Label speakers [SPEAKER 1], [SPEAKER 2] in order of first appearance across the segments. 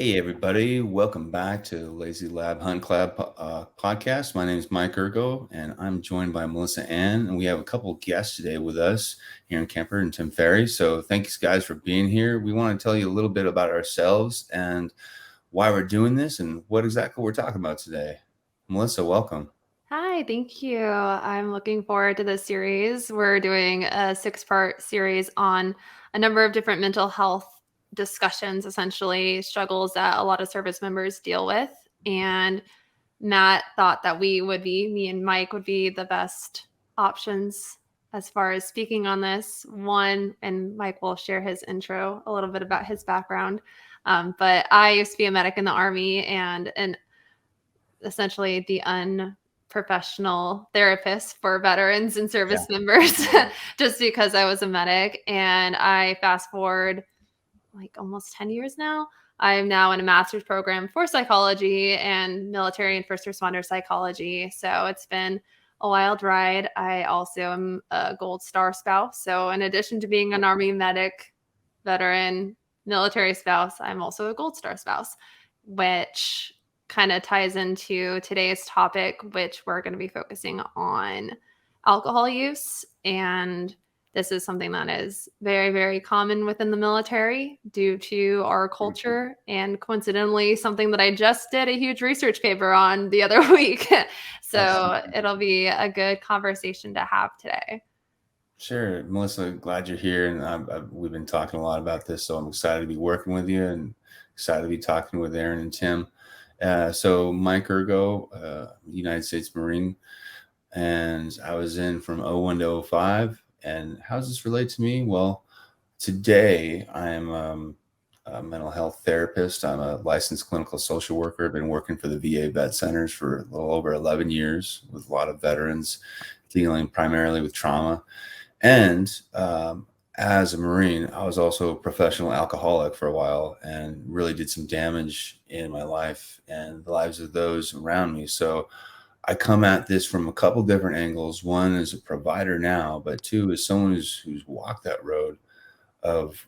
[SPEAKER 1] Hey everybody, welcome back to Lazy Lab Hunt Club podcast. My name is Mike Ergo, and I'm joined by Melissa Ann, and we have a couple guests today with us here in Kemper and Tim Fary. So thanks guys for being here. We want to tell you a little bit about ourselves and why we're doing this and what exactly we're talking about today. Melissa, welcome.
[SPEAKER 2] Hi, thank you. I'm looking forward to this series. We're doing a six-part series on a number of different mental health discussions, essentially struggles that a lot of service members deal with. And Matt thought that me and Mike would be the best options as far as speaking on this. One, and Mike will share his intro, a little bit about his background. But I used to be a medic in the Army and essentially the unprofessional therapist for veterans and
[SPEAKER 1] Yeah.
[SPEAKER 2] service members just because I was a medic. And I fast forward like almost 10 years now. I'm now in a master's program for psychology and military and first responder psychology. So it's been a wild ride. I also am a Gold Star spouse. So in addition to being an Army medic, veteran, military spouse, I'm also a Gold Star spouse, which kind of ties into today's topic, which we're going to be focusing on alcohol use. And this is something that is very, very common within the military due to our culture, and coincidentally, something that I just did a huge research paper on the other week.
[SPEAKER 1] Awesome.
[SPEAKER 2] So it'll be a good conversation to have today.
[SPEAKER 1] Sure, Melissa, glad you're here, and we've been talking a lot about this, so I'm excited to be working with you and excited to be talking with Aaron and Tim. So Mike Ergo, United States Marine, and I was in from '01 to '05. And how does this relate to me? Well, today I am a mental health therapist. I'm a licensed clinical social worker. I've been working for the VA vet centers for a little over 11 years with a lot of veterans dealing primarily with trauma. And as a Marine, I was also a professional alcoholic for a while and really did some damage in my life and the lives of those around me. So I come at this from a couple different angles. One is a provider now, but two is someone who's walked that road of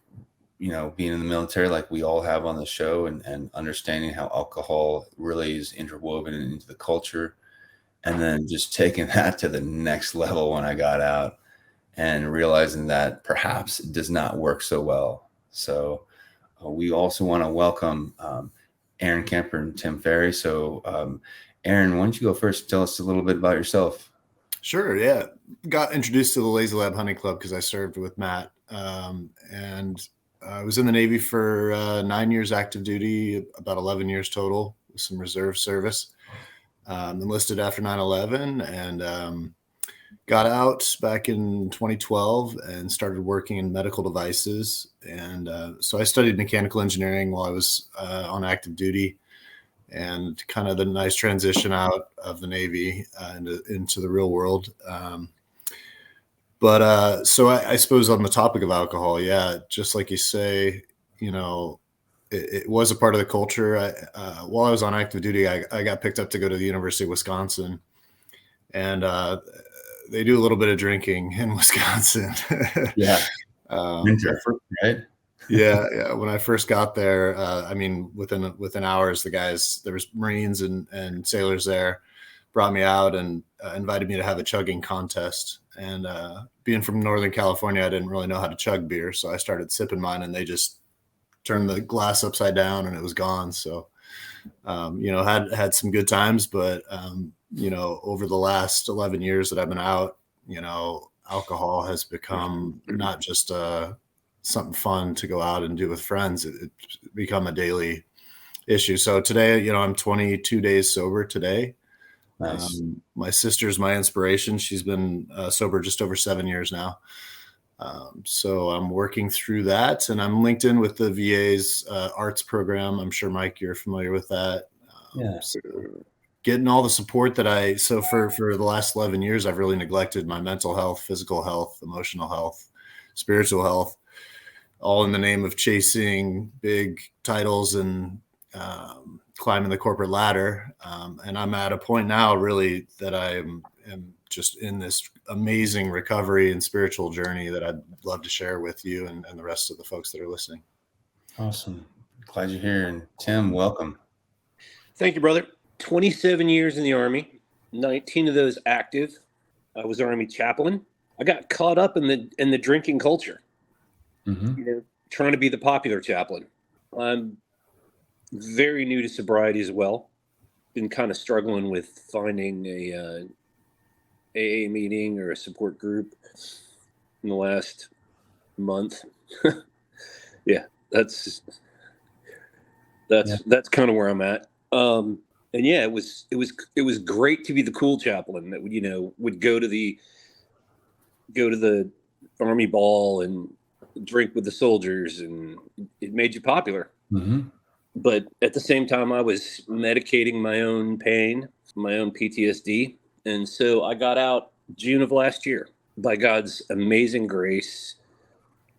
[SPEAKER 1] being in the military like we all have on the show, and understanding how alcohol really is interwoven into the culture, and then just taking that to the next level when I got out and realizing that perhaps it does not work so well. So we also want to welcome Aaron Kemper and Tim Fary. So Aaron, why don't you go first? Tell us a little bit about yourself.
[SPEAKER 3] Sure. Yeah. Got introduced to the Lazy Lab Hunting Club because I served with Matt. And I was in the Navy for 9 years active duty, about 11 years total, with some reserve service. Enlisted after 9/11 and got out back in 2012 and started working in medical devices. And so I studied mechanical engineering while I was on active duty, and kind of the nice transition out of the Navy into the real world. So I suppose on the topic of alcohol, yeah, just like you say, it was a part of the culture. While I was on active duty, I got picked up to go to the University of Wisconsin, and they do a little bit of drinking in Wisconsin.
[SPEAKER 1] Yeah. Winter, right?
[SPEAKER 3] Yeah. When I first got there, within hours, there was Marines and sailors there, brought me out and invited me to have a chugging contest. And being from Northern California, I didn't really know how to chug beer, so I started sipping mine, and they just turned the glass upside down, and it was gone. So, had some good times, but over the last 11 years that I've been out, alcohol has become not just something fun to go out and do with friends. It's become a daily issue. So today, I'm 22 days sober today.
[SPEAKER 1] Nice.
[SPEAKER 3] My sister's my inspiration. She's been sober just over 7 years now. So I'm working through that, and I'm linked in with the VA's arts program. I'm sure, Mike, you're familiar with that.
[SPEAKER 1] Yeah.
[SPEAKER 3] So getting all the support for the last 11 years, I've really neglected my mental health, physical health, emotional health, spiritual health, all in the name of chasing big titles and climbing the corporate ladder. And I'm at a point now really that I am just in this amazing recovery and spiritual journey that I'd love to share with you and the rest of the folks that are listening.
[SPEAKER 1] Awesome. Glad you're here. And Tim, welcome.
[SPEAKER 4] Thank you, brother. 27 years in the Army, 19 of those active. I was Army chaplain. I got caught up in the drinking culture, trying to be the popular chaplain. I'm very new to sobriety as well. Been kind of struggling with finding a AA meeting or a support group in the last month. Yeah, that's kind of where I'm at. And yeah, it was great to be the cool chaplain that would go to the Army ball and drink with the soldiers, and it made you popular. But at the same time, I was medicating my own pain, my own PTSD. And so I got out June of last year. By God's amazing grace,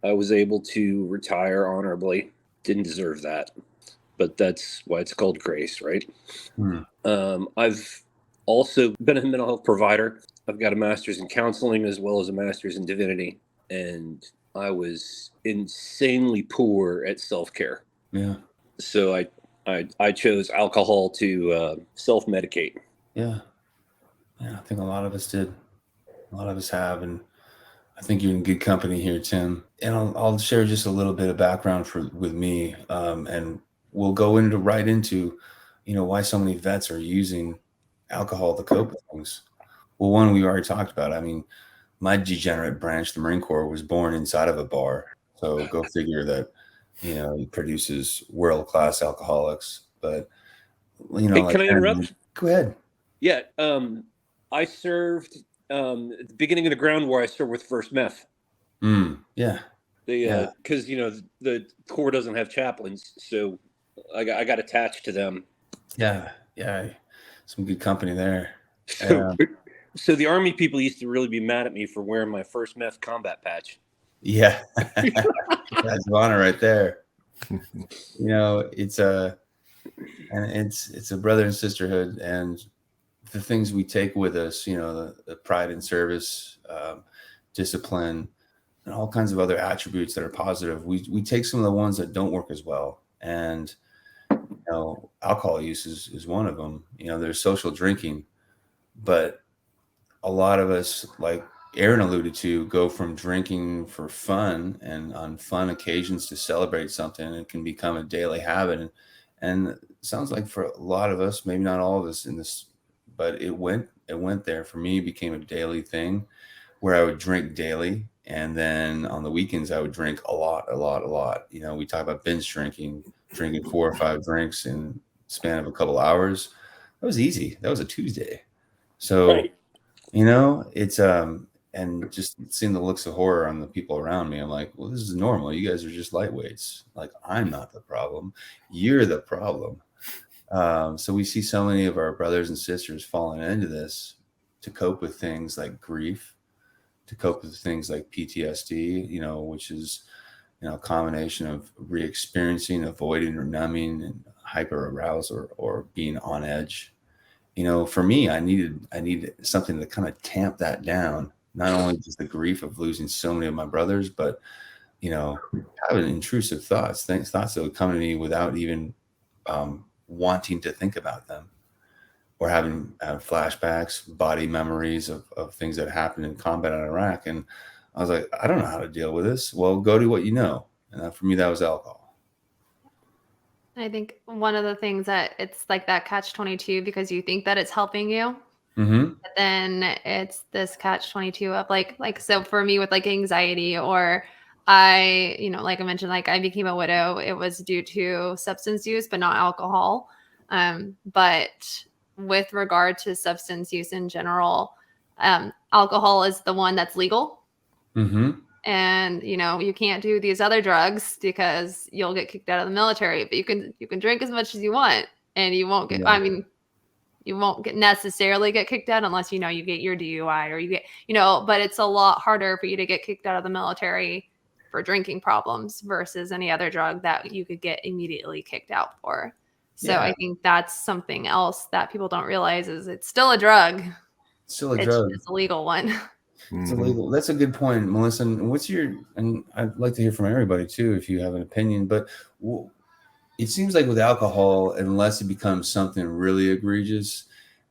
[SPEAKER 4] I was able to retire honorably. Didn't deserve that, but that's why it's called grace, right? I've also been a mental health provider. I've got a master's in counseling as well as a master's in divinity. And I was insanely poor at self-care.
[SPEAKER 1] Yeah.
[SPEAKER 4] So I chose alcohol to self-medicate.
[SPEAKER 1] Yeah. I think a lot of us did. A lot of us have, and I think you're in good company here, Tim. And I'll share just a little bit of background with me, and we'll go right into, why so many vets are using alcohol to cope with things. Well, one we already talked about. I mean, my degenerate branch, the Marine Corps, was born inside of a bar. So go figure that. It produces world-class alcoholics. But
[SPEAKER 4] hey, can I interrupt?
[SPEAKER 1] Go ahead.
[SPEAKER 4] Yeah, I served at the beginning of the ground war. I served with First Meth.
[SPEAKER 1] Yeah.
[SPEAKER 4] Because the Corps doesn't have chaplains, so I got attached to them.
[SPEAKER 1] Yeah, some good company there.
[SPEAKER 4] So the Army people used to really be mad at me for wearing my First Meth combat patch.
[SPEAKER 1] Yeah, that's honor right there. It's a brother and sisterhood, and the things we take with us, the pride in service, discipline, and all kinds of other attributes that are positive. We take some of the ones that don't work as well, and alcohol use is one of them. There's social drinking, but a lot of us, like Aaron alluded to, go from drinking for fun and on fun occasions to celebrate something. It can become a daily habit. And it sounds like for a lot of us, maybe not all of us in this, but it went there. For me, it became a daily thing where I would drink daily. And then on the weekends, I would drink a lot. We talk about binge drinking 4 or 5 drinks in the span of a couple hours. That was easy. That was a Tuesday. So,
[SPEAKER 4] right.
[SPEAKER 1] It's, and just seeing the looks of horror on the people around me, I'm like, well, this is normal. You guys are just lightweights. Like, I'm not the problem. You're the problem. So we see so many of our brothers and sisters falling into this to cope with things like grief, to cope with things like PTSD, which is, a combination of re-experiencing, avoiding or numbing and hyper arousal or being on edge. For me, I needed something to kind of tamp that down. Not only just the grief of losing so many of my brothers, but, having intrusive thoughts that would come to me without even wanting to think about them, or having flashbacks, body memories of things that happened in combat in Iraq. And I was like, I don't know how to deal with this. Well, go to what you know. And for me, that was alcohol.
[SPEAKER 2] I think one of the things that it's like that catch-22, because you think that it's helping you. But then it's this catch-22 of like, so for me with like anxiety, or I, like I mentioned, like I became a widow, it was due to substance use, but not alcohol. But with regard to substance use in general, alcohol is the one that's legal. And, you can't do these other drugs because you'll get kicked out of the military, but you can drink as much as you want and you won't get, you won't necessarily get kicked out unless, you get your DUI or you get, but it's a lot harder for you to get kicked out of the military for drinking problems versus any other drug that you could get immediately kicked out for. So I think that's something else that people don't realize is it's still a drug.
[SPEAKER 1] It's still a drug.
[SPEAKER 2] It's a legal one.
[SPEAKER 1] It's illegal. That's a good point, Melissa. And and I'd like to hear from everybody too, if you have an opinion, but it seems like with alcohol, unless it becomes something really egregious,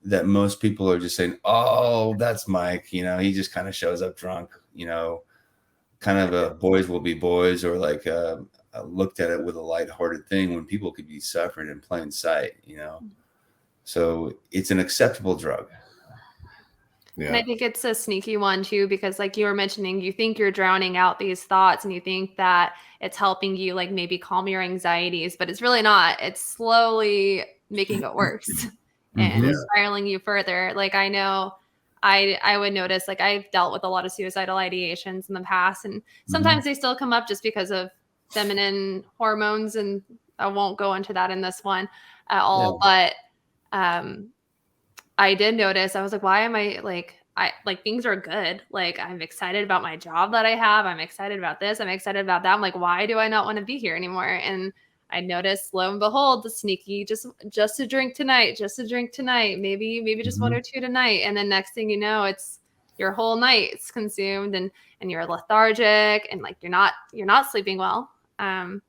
[SPEAKER 1] that most people are just saying, "Oh, that's Mike. You know, he just kind of shows up drunk. You know, kind of a boys will be boys," or like looked at it with a lighthearted thing when people could be suffering in plain sight. You know, so it's an acceptable drug.
[SPEAKER 2] And
[SPEAKER 3] Yeah.
[SPEAKER 2] I think it's a sneaky one too, because like you were mentioning, you think you're drowning out these thoughts and you think that it's helping you like maybe calm your anxieties, but it's really not. It's slowly making it worse and
[SPEAKER 1] Mhm.
[SPEAKER 2] spiraling you further. Like I know I would notice like I've dealt with a lot of suicidal ideations in the past and sometimes they still come up just because of feminine hormones, and I won't go into that in this one at all. But I did notice, I was like, why am I like, things are good. Like, I'm excited about my job that I have. I'm excited about this. I'm excited about that. I'm like, why do I not want to be here anymore? And I noticed, lo and behold, the sneaky, just a drink tonight, just a drink tonight, maybe just one or two tonight. And then next thing you know, it's your whole night's consumed and you're lethargic and like, you're not sleeping well. And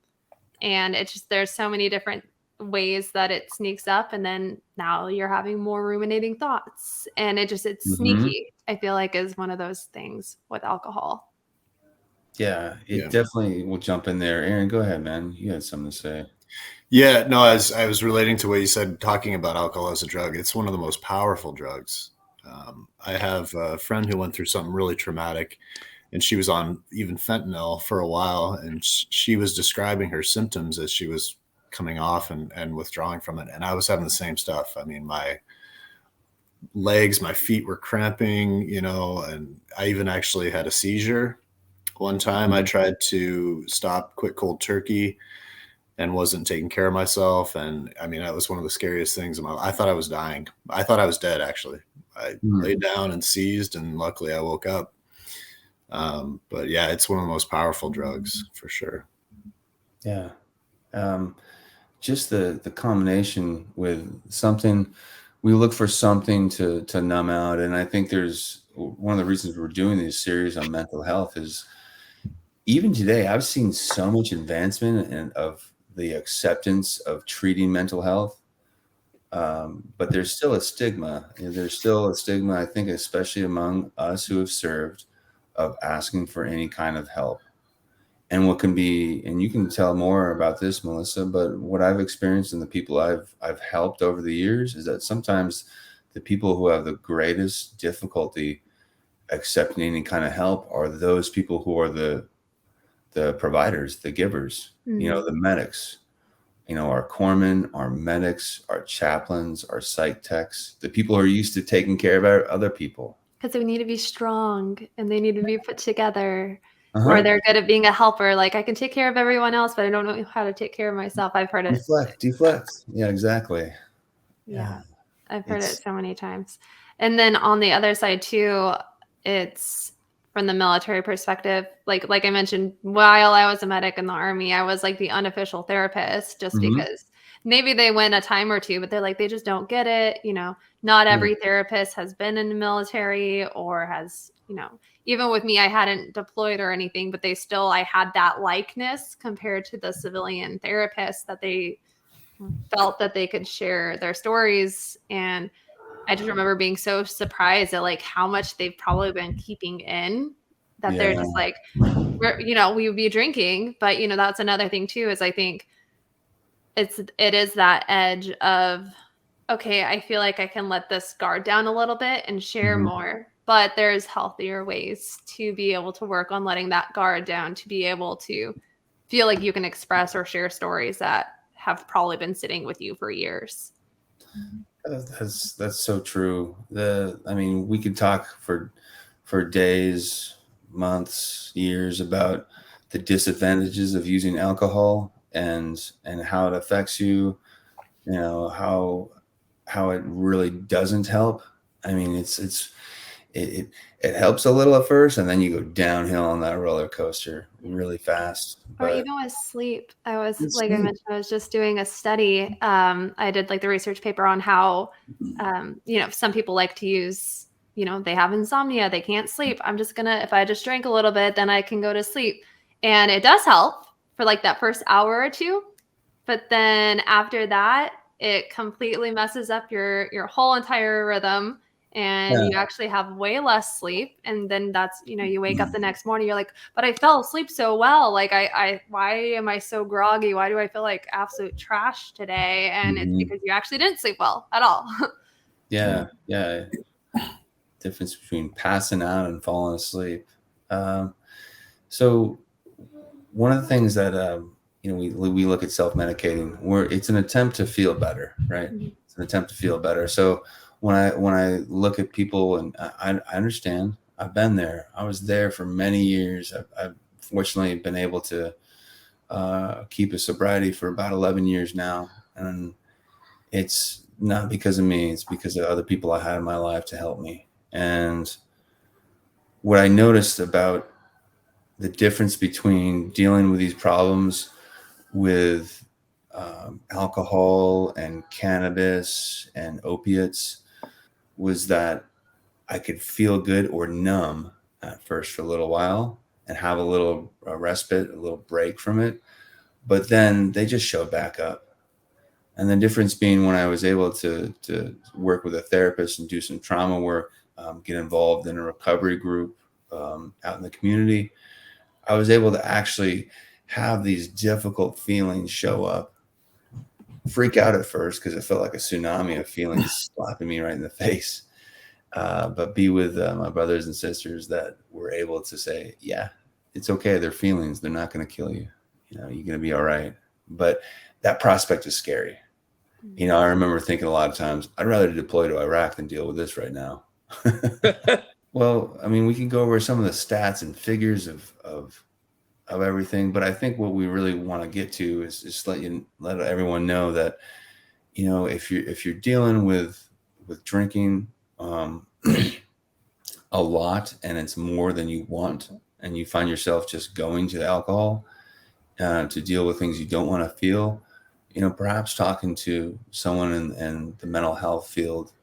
[SPEAKER 2] it's just, there's so many different ways that it sneaks up, and then now you're having more ruminating thoughts, and it's sneaky. I feel like is one of those things with alcohol.
[SPEAKER 1] Yeah, it definitely will jump in there. Aaron, go ahead, man. You had something to say.
[SPEAKER 3] Yeah, no, as I was relating to what you said, talking about alcohol as a drug, it's one of the most powerful drugs. I have a friend who went through something really traumatic, and she was on even fentanyl for a while, and she was describing her symptoms as she was coming off and withdrawing from it. And I was having the same stuff. I mean, my legs, my feet were cramping, you know, and I even actually had a seizure. One time I tried to stop quick cold turkey and wasn't taking care of myself. And I mean, that was one of the scariest things in my life. I thought I was dying. I thought I was dead, actually. I laid down and seized, and luckily I woke up. But yeah, it's one of the most powerful drugs for sure.
[SPEAKER 1] Yeah. Just the combination with something, we look for something to numb out. And I think there's one of the reasons we're doing this series on mental health is even today, I've seen so much advancement and of the acceptance of treating mental health. But there's still a stigma. There's still a stigma, I think, especially among us who have served, of asking for any kind of help. And what can be, and you can tell more about this, Melissa, but what I've experienced and the people I've helped over the years is that sometimes the people who have the greatest difficulty accepting any kind of help are those people who are the providers, the givers, you know, the medics, you know, our corpsmen, our medics, our chaplains, our psych techs, the people who are used to taking care of other people.
[SPEAKER 2] Because they need to be strong and they need to be put together. Or they're good at being a helper. Like I can take care of everyone else, but I don't know how to take care of myself. I've heard it.
[SPEAKER 1] Deflect. Yeah, exactly.
[SPEAKER 2] Yeah. I've heard it so many times. And then on the other side too, it's from the military perspective. Like I mentioned, while I was a medic in the Army, I was like the unofficial therapist just because maybe they went a time or two, but they're like, they just don't get it. You know, not every therapist has been in the military or has, you know, even with me, I hadn't deployed or anything, but I had that likeness compared to the civilian therapists that they felt that they could share their stories. And I just remember being so surprised at like how much they've probably been keeping in that they're just like, you know, we would be drinking, but you know, that's another thing too, is I think it is that edge of, okay, I feel like I can let this guard down a little bit and share more, but there's healthier ways to be able to work on letting that guard down, to be able to feel like you can express or share stories that have probably been sitting with you for years.
[SPEAKER 1] That's so true. I mean, we could talk for days, months, years about the disadvantages of using alcohol and how it affects you. You know, how it really doesn't help. I mean, it helps a little at first, and then you go downhill on that roller coaster really fast.
[SPEAKER 2] Or even with sleep. I was like I mentioned, I was just doing a study. I did like the research paper on how, you know, some people like to use, you know, they have insomnia, they can't sleep. I'm just gonna, if I just drink a little bit, then I can go to sleep. And it does help for like that first hour or two. But then after that, it completely messes up your whole entire rhythm, and
[SPEAKER 1] Yeah.
[SPEAKER 2] you actually have way less sleep. And then that's, you wake up the next morning, you're like, but I fell asleep so well. Like why am I so groggy? Why do I feel like absolute trash today? And it's because you actually didn't sleep well at all.
[SPEAKER 1] Yeah. Difference between passing out and falling asleep. So one of the things that we look at self-medicating, where it's an attempt to feel better, right? It's an attempt to feel better. So when I look at people, and I understand, I've been there. I was there for many years. I've fortunately been able to keep a sobriety for about 11 years now, and it's not because of me. It's because of other people I had in my life to help me. And what I noticed about the difference between dealing with these problems with alcohol and cannabis and opiates was that I could feel good or numb at first for a little while and have a little respite, a little break from it. But then they just showed back up. And the difference being when I was able to work with a therapist and do some trauma work, get involved in a recovery group out in the community, I was able to actually have these difficult feelings show up, freak out at first because it felt like a tsunami of feelings slapping me right in the face. But be with my brothers and sisters that were able to say, yeah, it's okay. They're feelings. They're not going to kill you. You're going to be all right. But that prospect is scary. I remember thinking a lot of times, I'd rather deploy to Iraq than deal with this right now. Well, I mean, we can go over some of the stats and figures of everything, but I think what we really want to get to is just let everyone know that, if you're dealing with drinking a lot and it's more than you want, and you find yourself just going to the alcohol to deal with things you don't want to feel, perhaps talking to someone in the mental health field,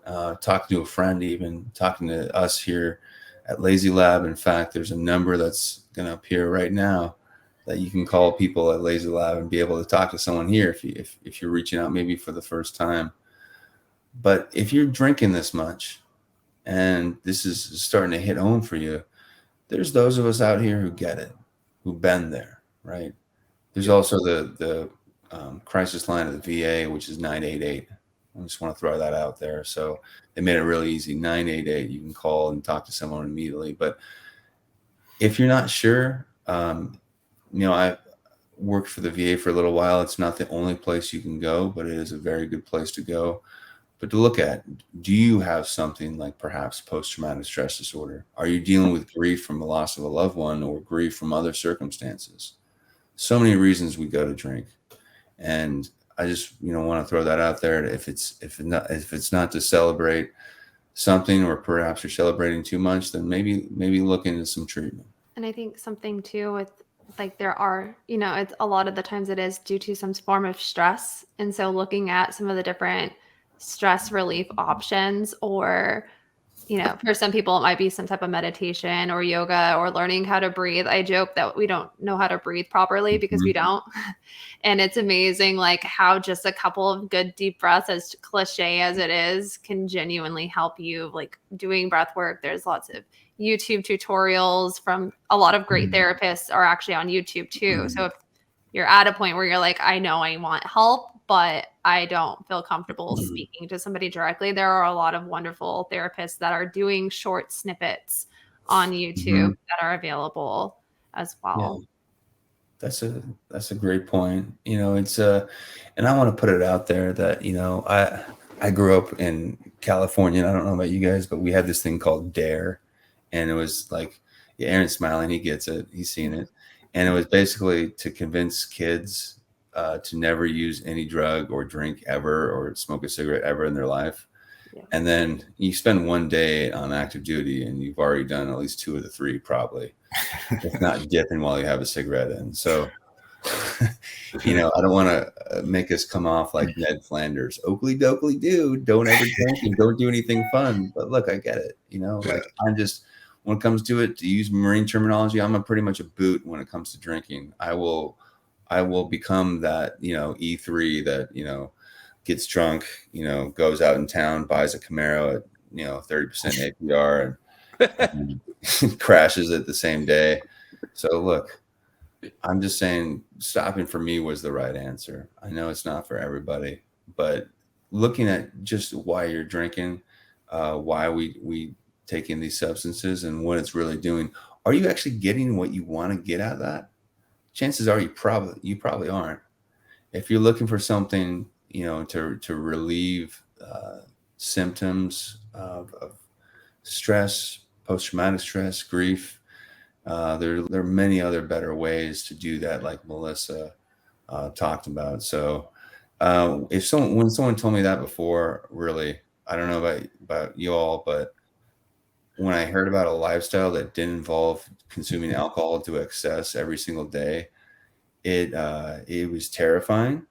[SPEAKER 1] talking to a friend, even talking to us here at Lazy Lab. In fact, there's a number that's going to appear right now that you can call people at Lazy Lab and be able to talk to someone here if you're reaching out maybe for the first time. But if you're drinking this much and this is starting to hit home for you, there's those of us out here who get it, who've been there, right? There's also the crisis line of the VA, which is 988. I just want to throw that out there. So they made it really easy. 988. You can call and talk to someone immediately. But if you're not sure, I worked for the VA for a little while. It's not the only place you can go, but it is a very good place to go. But to look at, do you have something like perhaps post-traumatic stress disorder? Are you dealing with grief from the loss of a loved one or grief from other circumstances? So many reasons we go to drink. And I just, want to throw that out there. If it's not to celebrate something, or perhaps you're celebrating too much, then maybe look into some treatment.
[SPEAKER 2] And I think something too with there are, it's a lot of the times it is due to some form of stress. And so looking at some of the different stress relief options, or for some people, it might be some type of meditation or yoga or learning how to breathe. I joke that we don't know how to breathe properly because we don't. And it's amazing, how just a couple of good deep breaths, as cliche as it is, can genuinely help you. Doing breath work, there's lots of YouTube tutorials from a lot of great therapists are actually on YouTube too. So if you're at a point where you're like, I know I want help, but I don't feel comfortable speaking to somebody directly, there are a lot of wonderful therapists that are doing short snippets on YouTube that are available as well.
[SPEAKER 1] Yeah. That's a great point. It's and I want to put it out there that, I grew up in California, and I don't know about you guys, but we had this thing called DARE. And it was Aaron's smiling, he gets it, he's seen it. And it was basically to convince kids to never use any drug or drink ever or smoke a cigarette ever in their life. Yeah. And then you spend one day on active duty and you've already done at least 2 of the 3, probably, if not dipping while you have a cigarette in. So, I don't want to make us come off like Ned Flanders. Oakley dokley do. Don't ever drink and don't do anything fun. But look, I get it. I'm just, when it comes to it, to use Marine terminology, I'm pretty much a boot when it comes to drinking. I will I will become that, E3 that, gets drunk, goes out in town, buys a Camaro at, 30% APR and crashes it the same day. So look, I'm just saying stopping for me was the right answer. I know it's not for everybody, but looking at just why you're drinking, why we taking these substances and what it's really doing, are you actually getting what you want to get out of that? Chances are you probably aren't. If you're looking for something, to relieve symptoms of stress, post-traumatic stress, grief, there are many other better ways to do that, like Melissa talked about. So when someone told me that before, really, I don't know about you all, but when I heard about a lifestyle that didn't involve consuming alcohol to excess every single day, it was terrifying,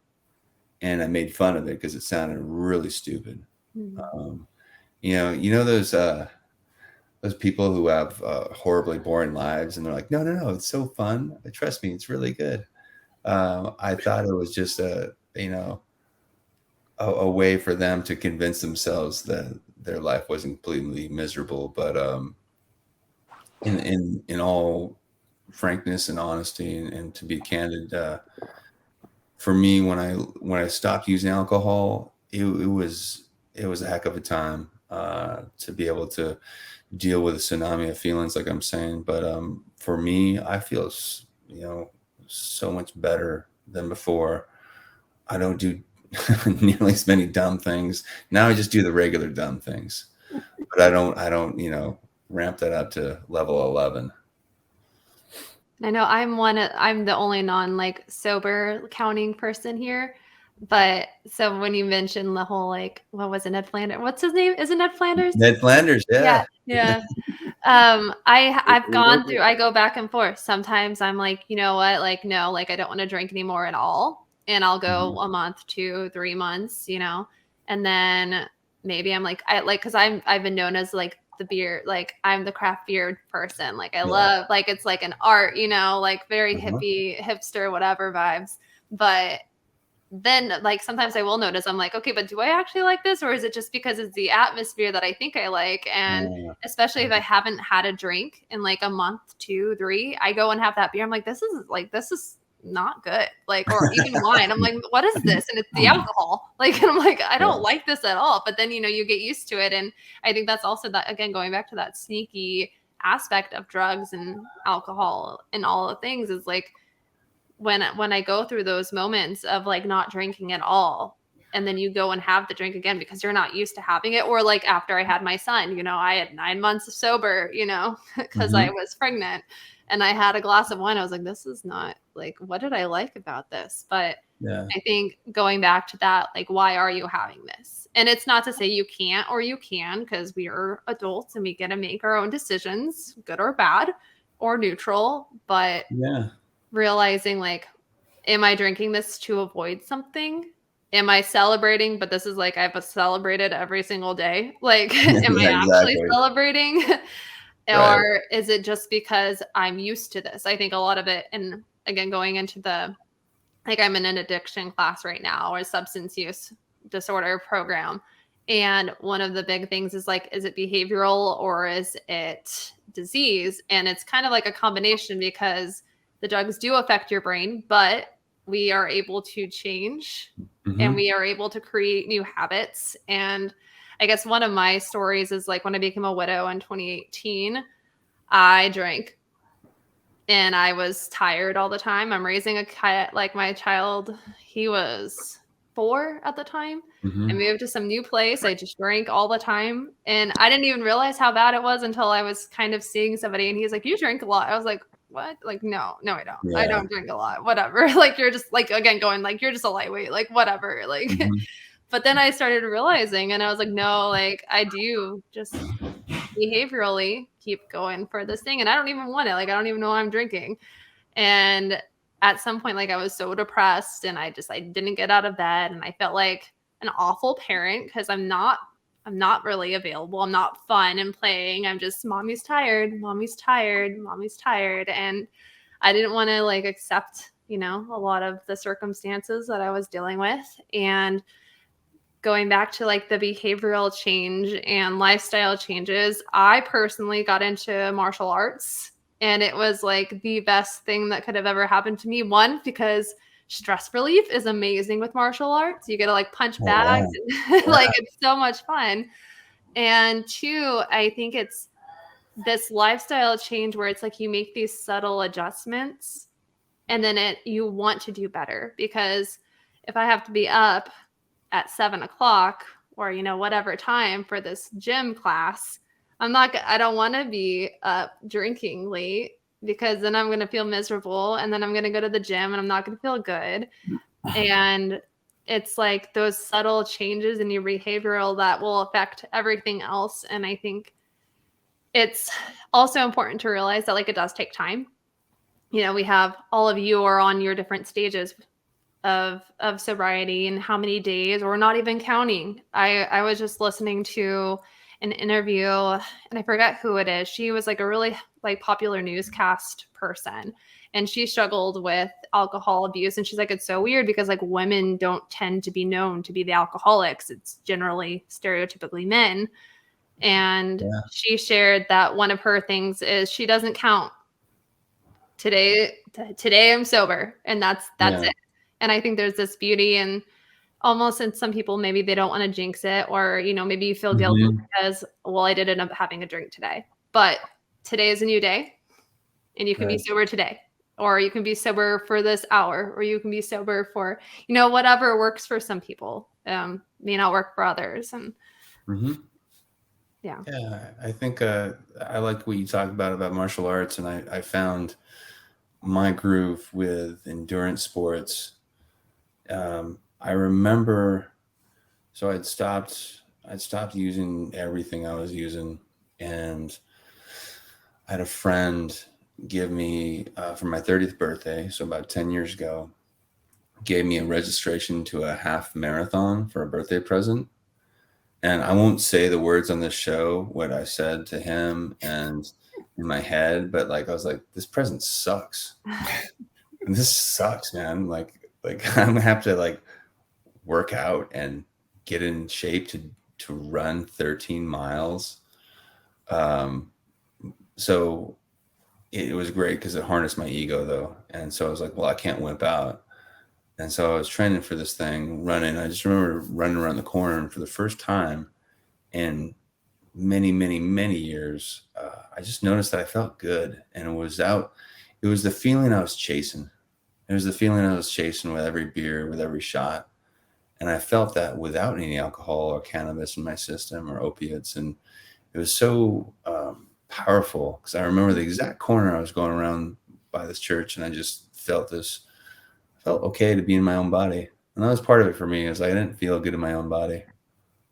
[SPEAKER 1] and I made fun of it because it sounded really stupid. Those people who have horribly boring lives, and they're like, no, it's so fun. Trust me, it's really good. I thought it was just a way for them to convince themselves that their life wasn't completely miserable. But in all frankness and honesty, and to be candid, for me, when I stopped using alcohol, it was a heck of a time to be able to deal with a tsunami of feelings, like I'm saying. But for me, I feel so much better than before. I don't do nearly as many dumb things now. I just do the regular dumb things, but I don't ramp that up to level 11.
[SPEAKER 2] I know I'm the only sober counting person here. But so when you mentioned the whole, what was it, Ned Flanders? What's his name? Is it Ned Flanders?
[SPEAKER 1] Ned Flanders, yeah.
[SPEAKER 2] Yeah. I go back and forth. Sometimes I'm like, you know what? No, I don't want to drink anymore at all. And I'll go a month, 2, 3 months, and then maybe I'm cause I've been known as the beer, I'm the craft beer person. I love, it's like an art, very hippie, hipster, whatever vibes. But then sometimes I will notice, I'm like, okay, but do I actually like this? Or is it just because it's the atmosphere that I think I like? And especially if I haven't had a drink in a month, 2, 3, I go and have that beer. I'm like, this is not good. Or even wine. I'm like, what is this? And it's the alcohol. And I'm like, I don't like this at all. But then, you get used to it. And I think that's also that, again, going back to that sneaky aspect of drugs and alcohol and all the things, is when I go through those moments of not drinking at all, and then you go and have the drink again because you're not used to having it, or after I had my son, I had 9 months of sober, because I was pregnant, and I had a glass of wine. I was like, this is not what did I like about this? But I think going back to that, why are you having this? And it's not to say you can't, or you can, because we are adults and we get to make our own decisions, good or bad or neutral. But realizing am I drinking this to avoid something? Am I celebrating? But this is I've celebrated every single day. Am I actually celebrating? Or is it just because I'm used to this? I think a lot of it, and again, going into I'm in an addiction class right now, or a substance use disorder program. And one of the big things is is it behavioral or is it disease? And it's kind of a combination, because the drugs do affect your brain, but we are able to change and we are able to create new habits. And I guess one of my stories is when I became a widow in 2018, I drank and I was tired all the time. I'm raising a kid, my child, he was 4 at the time. I moved to some new place. I just drank all the time. And I didn't even realize how bad it was until I was kind of seeing somebody, and he's like, you drink a lot. I was like, what? No, I don't. Yeah. I don't drink a lot. Whatever. You're just again, going you're just a lightweight, whatever. But then I started realizing, and I was like, no, I do just behaviorally keep going for this thing, and I don't even want it. I don't even know I'm drinking. And at some point, I was so depressed, and I didn't get out of bed, and I felt like an awful parent, because I'm not really available. I'm not fun and playing. I'm just, mommy's tired. And I didn't want to accept you know, a lot of the circumstances that I was dealing with. And going back to like the behavioral change and lifestyle changes, I personally got into martial arts, and it was like the best thing that could have ever happened to me. One, because stress relief is amazing with martial arts. You get to like punch bags. And like it's so much fun. And two, I think it's this lifestyle change where it's like you make these subtle adjustments, and then you want to do better. Because if I have to be up at 7 o'clock or, you know, whatever time for this gym class, I don't want to be up drinking late, because then I'm going to feel miserable, and then I'm going to go to the gym and I'm not going to feel good. And it's like those subtle changes in your behavioral that will affect everything else. And I think it's also important to realize that like it does take time. You know, we have all of you are on your different stages of sobriety and how many days, or not even counting. I was just listening to an interview, and I forget who it is. She was like a really like popular newscast person, and she struggled with alcohol abuse. And she's like, it's so weird because like women don't tend to be known to be the alcoholics. It's generally stereotypically men. And she shared that one of her things is she doesn't count today I'm sober, and that's it. And I think there's this beauty, and almost in some people, maybe they don't want to jinx it, or, you know, maybe you feel guilty because, well, I did end up having a drink today. But today is a new day, and you can be sober today, or you can be sober for this hour, or you can be sober for, you know, whatever works for some people, may not work for others. And yeah,
[SPEAKER 1] I think I like what you talked about martial arts, and I found my groove with endurance sports. I remember, so I'd stopped using everything I was using, and I had a friend give me for my 30th birthday, so about 10 years ago, gave me a registration to a half marathon for a birthday present. And I won't say the words on this show, what I said to him and in my head, but like I was like, this present sucks. And this sucks, man. Like I'm gonna have to like work out and get in shape to run 13 miles. So it was great because it harnessed my ego though. And so I was like, well, I can't wimp out. And so I was training for this thing, running. I just remember running around the corner, and for the first time in many, many, many years, I just noticed that I felt good. And it was the feeling I was chasing. It was the feeling I was chasing with every beer, with every shot. And I felt that without any alcohol or cannabis in my system or opiates. And it was so powerful, because I remember the exact corner I was going around by this church, and I just felt okay to be in my own body. And that was part of it for me, is I didn't feel good in my own body.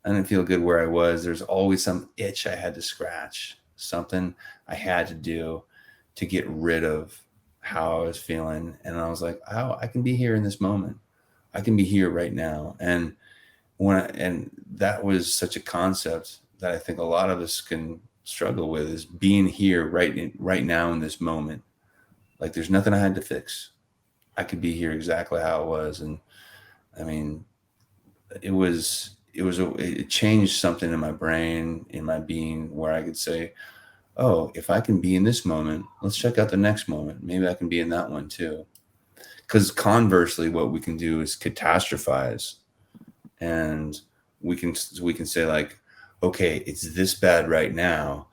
[SPEAKER 1] I didn't feel good where I was. There's always some itch I had to scratch, something I had to do to get rid of how I was feeling. And I was like, oh, I can be here in this moment. I can be here right now. And that was such a concept that I think a lot of us can struggle with, is being here right now in this moment. Like there's nothing I had to fix. I could be here exactly how it was. And I mean, it changed something in my brain, in my being, where I could say, oh, if I can be in this moment, let's check out the next moment. Maybe I can be in that one too. Because conversely, what we can do is catastrophize, and we can say like, okay, it's this bad right now.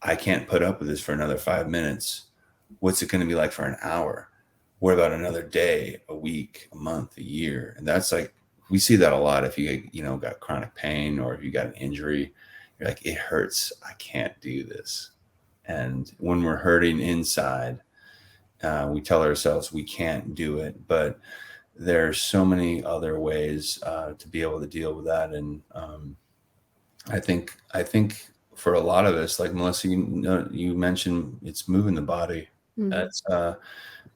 [SPEAKER 1] I can't put up with this for another 5 minutes. What's it going to be like for an hour? What about another day, a week, a month, a year? And that's like, we see that a lot. If you got chronic pain, or if you got an injury, you're like, it hurts. I can't do this. And when we're hurting inside, we tell ourselves we can't do it. But there's so many other ways to be able to deal with that. And I think for a lot of us, like Melissa, you mentioned, it's moving the body. Mm-hmm. That's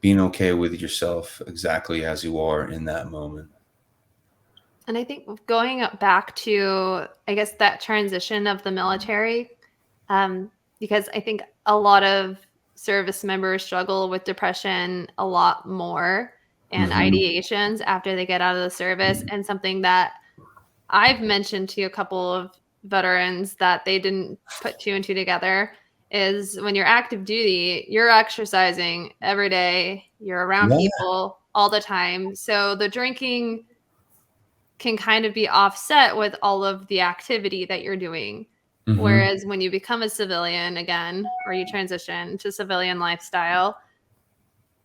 [SPEAKER 1] being okay with yourself exactly as you are in that moment.
[SPEAKER 2] And I think going back to, I guess, that transition of the military, because I think a lot of service members struggle with depression a lot more and ideations after they get out of the service. And something that I've mentioned to a couple of veterans that they didn't put two and two together is when you're active duty, you're exercising every day, you're around people all the time. So the drinking can kind of be offset with all of the activity that you're doing. Whereas when you become a civilian again, or you transition to civilian lifestyle,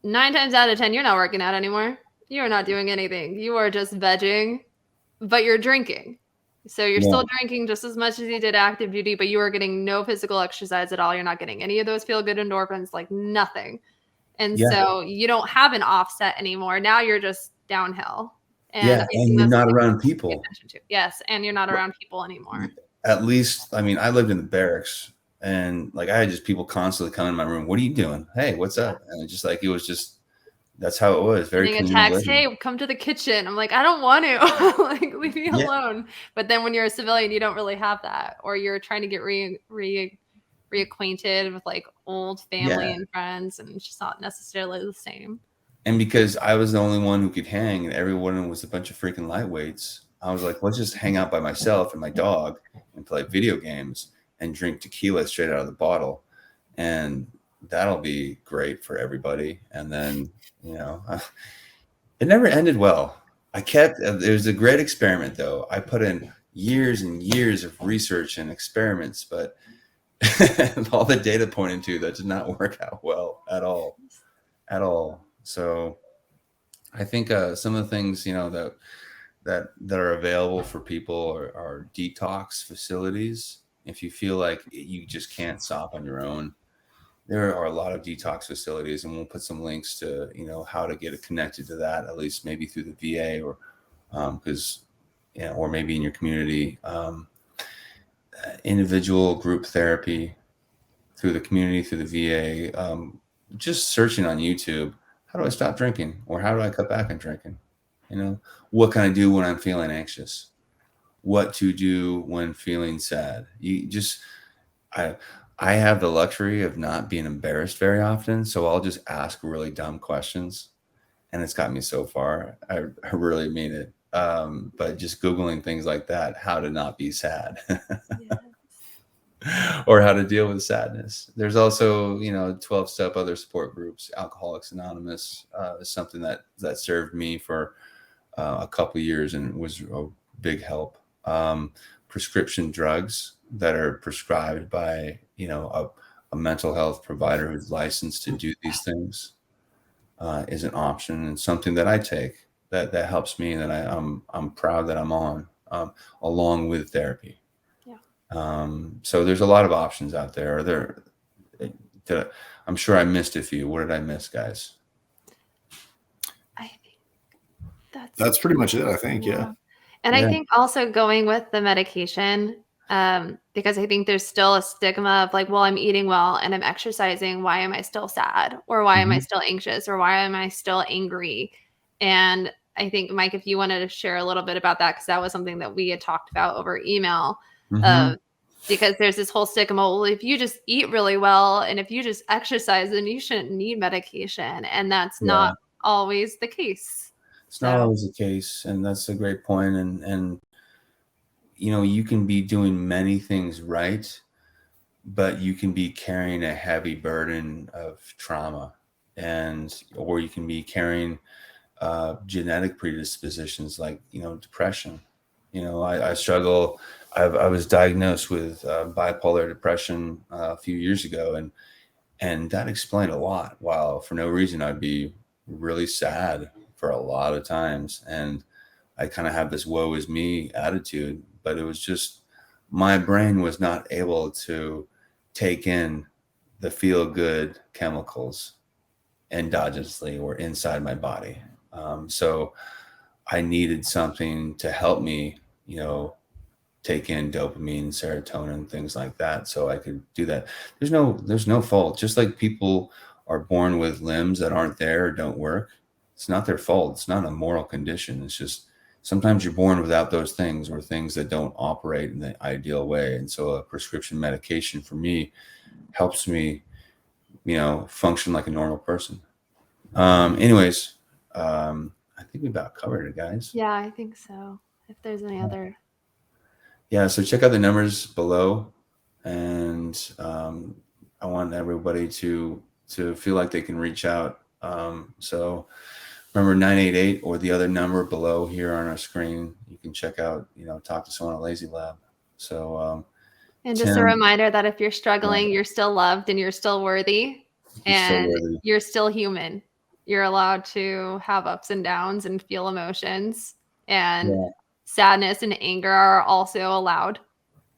[SPEAKER 2] 9 times out of 10, you're not working out anymore. You're not doing anything. You are just vegging, but you're drinking. So you're still drinking just as much as you did active duty, but you are getting no physical exercise at all. You're not getting any of those feel-good endorphins, like nothing. And so you don't have an offset anymore. Now you're just downhill. And
[SPEAKER 1] and you're not around people.
[SPEAKER 2] Yes, and you're not around people anymore.
[SPEAKER 1] At least, I mean, I lived in the barracks, and like I had just people constantly come in my room. What are you doing? Hey, what's up? And it just like it was just that's how it was. Very
[SPEAKER 2] getting a text, hey, come to the kitchen. I'm like, I don't want to. Like, leave me alone. But then when you're a civilian, you don't really have that, or you're trying to get reacquainted with like old family and friends, and it's just not necessarily the same.
[SPEAKER 1] And because I was the only one who could hang, and everyone was a bunch of freaking lightweights, I was like, let's just hang out by myself and my dog and play video games and drink tequila straight out of the bottle. And that'll be great for everybody. And then, it never ended well. It was a great experiment though. I put in years and years of research and experiments, but all the data pointed to that did not work out well at all. So I think some of the things, that are available for people are detox facilities. If you feel like you just can't stop on your own, there are a lot of detox facilities, and we'll put some links to, how to get connected to that, at least maybe through the VA or or maybe in your community, individual group therapy through the community, through the VA, just searching on YouTube, how do I stop drinking? Or how do I cut back on drinking? What can I do when I'm feeling anxious? What to do when feeling sad? I have the luxury of not being embarrassed very often, so I'll just ask really dumb questions, and it's got me so far. I really mean it. But just Googling things like that, how to not be sad. Or how to deal with sadness. There's also, 12-step other support groups. Alcoholics Anonymous is something that served me for a couple of years and was a big help. Prescription drugs that are prescribed by, a mental health provider who's licensed to do these things is an option, and something that I take that helps me, and that I'm proud that I'm on, along with therapy. So there's a lot of options out there. I'm sure I missed a few. What did I miss, guys?
[SPEAKER 2] I think
[SPEAKER 3] that's pretty much it, I think. Yeah.
[SPEAKER 2] And I think also going with the medication, because I think there's still a stigma of like, well, I'm eating well and I'm exercising. Why am I still sad? Or why am I still anxious? Or why am I still angry? And I think, Mike, if you wanted to share a little bit about that, because that was something that we had talked about over email. Because there's this whole stigma, well, if you just eat really well and if you just exercise, then you shouldn't need medication. And that's not always the case.
[SPEAKER 1] It's not always the case. And that's a great point. And you can be doing many things right, but you can be carrying a heavy burden of trauma, or you can be carrying genetic predispositions like, depression. I struggle. I was diagnosed with bipolar depression a few years ago, and that explained a lot. While for no reason, I'd be really sad for a lot of times, and I kind of have this woe is me attitude. But it was just my brain was not able to take in the feel good chemicals endogenously or inside my body. So I needed something to help me, take in dopamine, serotonin, things like that, so I could do that. There's no fault. Just like people are born with limbs that aren't there or don't work, it's not their fault. It's not a moral condition. It's just sometimes you're born without those things, or things that don't operate in the ideal way. And so a prescription medication for me helps me, function like a normal person. Anyways, I think we about covered it, guys.
[SPEAKER 2] Yeah, I think so. If there's any other.
[SPEAKER 1] Yeah, so check out the numbers below, and I want everybody to feel like they can reach out. So remember 988 or the other number below here on our screen. You can check out, talk to someone at Lazy Lab. So
[SPEAKER 2] And just a reminder that if you're struggling, you're still loved and you're still worthy, and you're still human. You're allowed to have ups and downs and feel emotions, and sadness and anger are also allowed.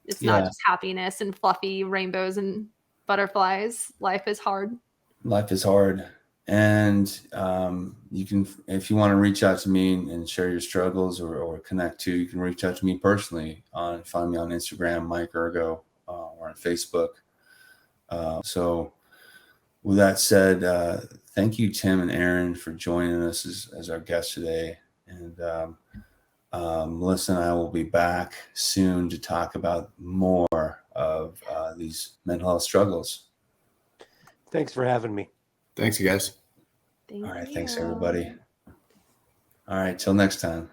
[SPEAKER 2] It's not just happiness and fluffy rainbows and butterflies. Life is hard.
[SPEAKER 1] Life is hard. And you can, if you want to reach out to me and share your struggles or connect to, you can reach out to me personally. Find me on Instagram, Mike Ergo, or on Facebook. So with that said, thank you, Tim and Aaron, for joining us as our guests today. And Melissa and I will be back soon to talk about more of these mental health struggles.
[SPEAKER 5] Thanks for having me.
[SPEAKER 3] Thanks, you guys.
[SPEAKER 1] All right. Thanks, everybody. All right. Till next time.